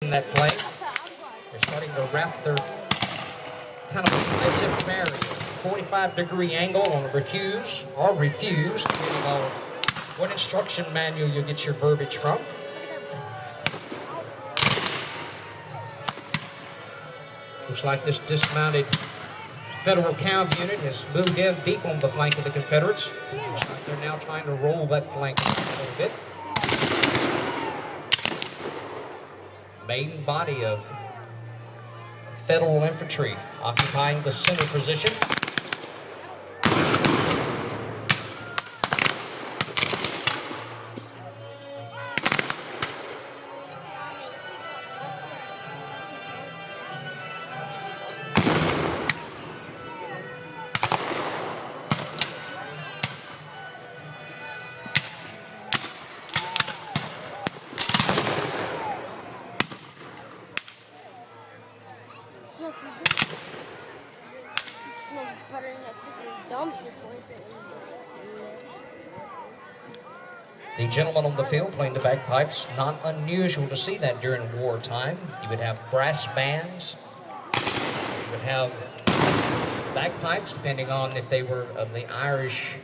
taking that flank. They're starting to wrap their kind of offensive barrier. 45-degree angle on a recuse or refuse, depending on what instruction manual you get your verbiage from. Looks like this dismounted Federal cav unit has moved in deep on the flank of the Confederates. Looks like they're now trying to roll that flank a little bit. Main body of Federal infantry occupying the center position. The gentleman on the field playing the bagpipes, not unusual to see that during wartime. You would have brass bands, you would have bagpipes, depending on if they were of the Irish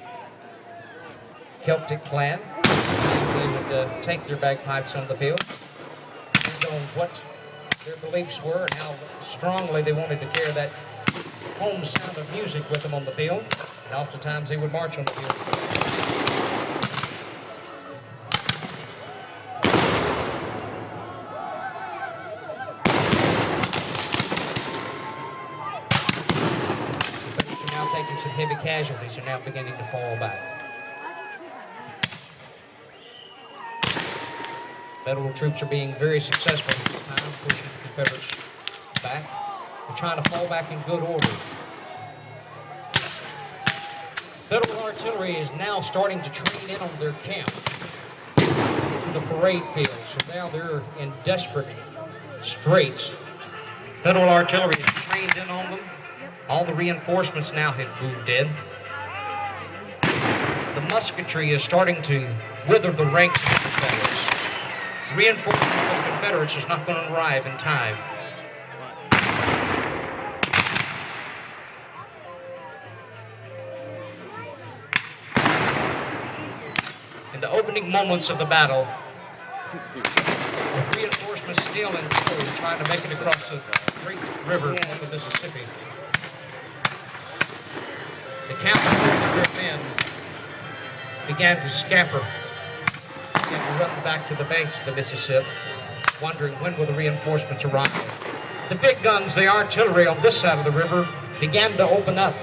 Celtic clan. They would take their bagpipes on the field, depending on what their beliefs were and how strongly they wanted to carry that home sound of music with them on the field. And oftentimes they would march on the field. Some heavy casualties are now beginning to fall back. Federal troops are being very successful at this time, pushing the Confederates back. They're trying to fall back in good order. Federal artillery is now starting to train in on their camp to the parade field, so now they're in desperate straits. Federal artillery is trained in on them. All the reinforcements now have moved in. The musketry is starting to wither the ranks of the Confederates. Reinforcements from the Confederates is not going to arrive in time. In the opening moments of the battle, with reinforcements still in tow, trying to make it across the great river of the Mississippi, the cavalry of their men began to scamper, began to run back to the banks of the Mississippi, wondering when will the reinforcements arrive. The big guns, the artillery on this side of the river, began to open up,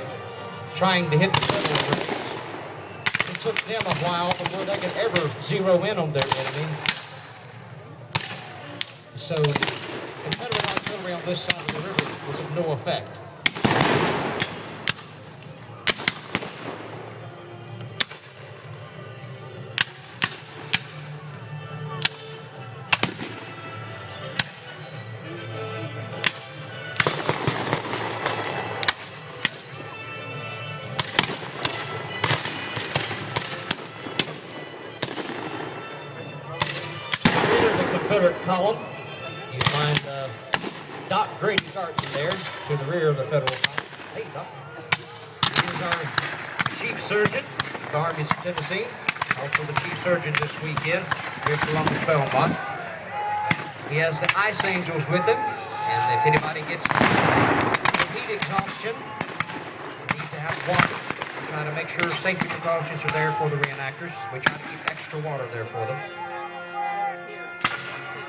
trying to hit the Federal ranks. It took them a while before they could ever zero in on their enemy. So the Federal artillery on this side of the river was of no effect. Confederate column, you find Doc Grady Garton there to the rear of the Federal column. Hey, Doc. Here's our Chief Surgeon, the Army of Tennessee, also the Chief Surgeon this weekend here at Columbus, Belmont. He has the Ice Angels with him, and if anybody gets heat exhaustion, you need to have water. We're trying to make sure safety precautions are there for the reenactors. We try to keep extra water there for them.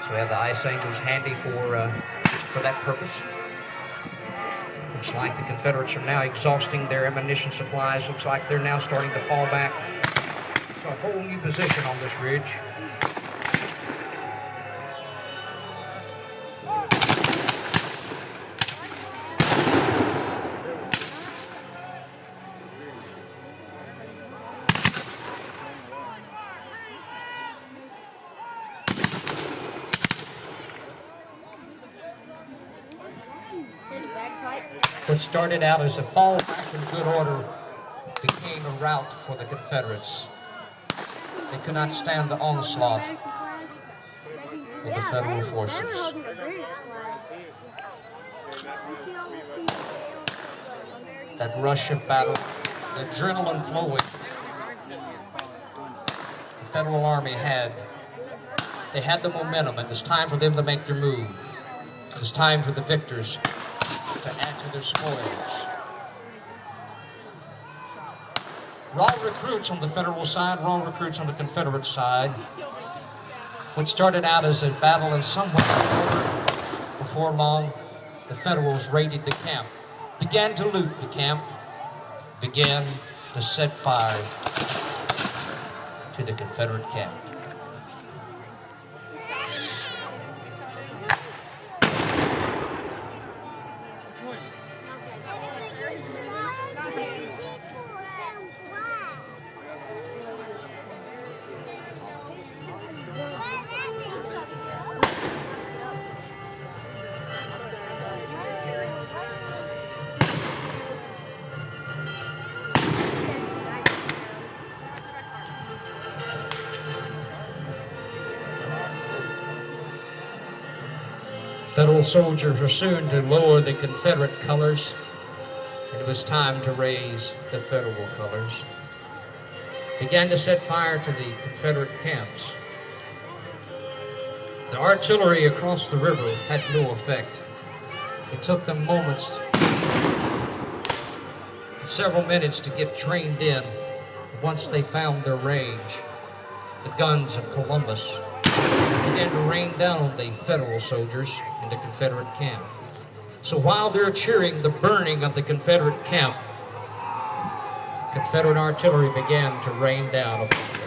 So we have the Ice Angels handy for that purpose. Looks like the Confederates are now exhausting their ammunition supplies. Looks like they're now starting to fall back to a whole new position on this ridge. What started out as a fall back in good order became a rout for the Confederates. They could not stand the onslaught of the Federal forces. That rush of battle, the adrenaline flowing. The Federal Army they had the momentum. It was time for them to make their move. It was time for the victors to add to their spoils. Raw recruits on the Federal side, raw recruits on the Confederate side. What started out as a battle in somewhat order, before long, the Federals raided the camp, began to loot the camp, began to set fire to the Confederate camp. Federal soldiers were soon to lower the Confederate colors, and it was time to raise the Federal colors. Began to set fire to the Confederate camps. The artillery across the river had no effect. It took them several minutes to get trained in. Once they found their range, the guns of Columbus began to rain down on the Federal soldiers in the Confederate camp. So while they're cheering the burning of the Confederate camp, Confederate artillery began to rain down upon them.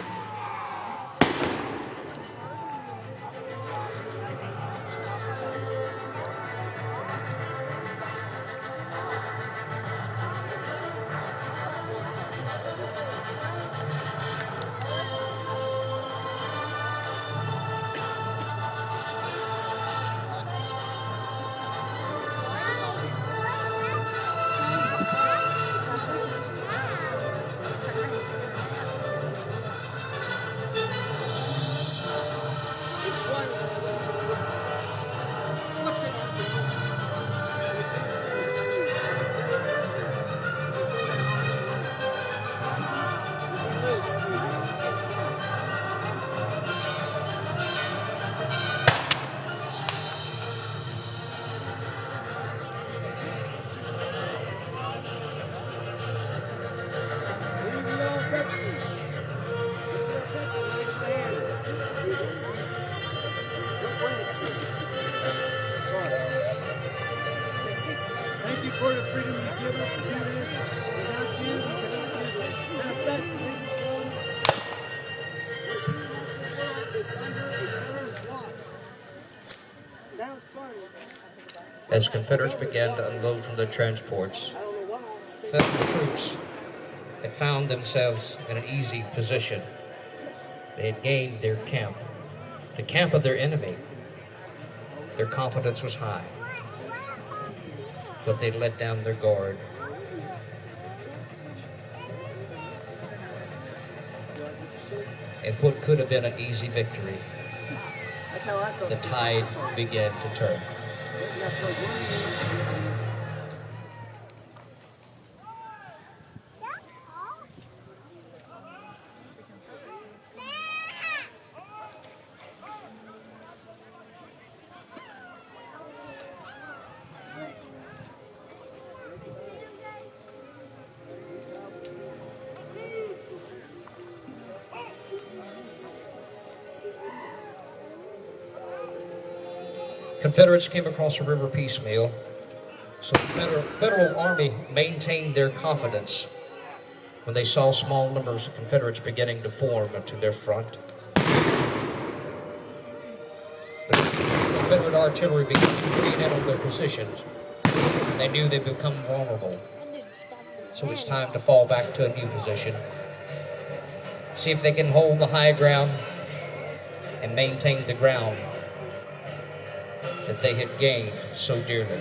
For the freedom you give us to do this. Without you, we cannot do this. Matter of fact, it's under a terrorist watch. Now it's funny. As Confederates began to unload from their transports, Federal troops had found themselves in an easy position. They had gained their camp, the camp of their enemy. Their confidence was high, but they let down their guard. And what could have been an easy victory, the tide began to turn. Confederates came across the river piecemeal, so the Federal Army maintained their confidence when they saw small numbers of Confederates beginning to form into their front. The Confederate artillery began to train in on their positions. They knew they'd become vulnerable, so it's time to fall back to a new position. See if they can hold the high ground and maintain the ground that they had gained so dearly.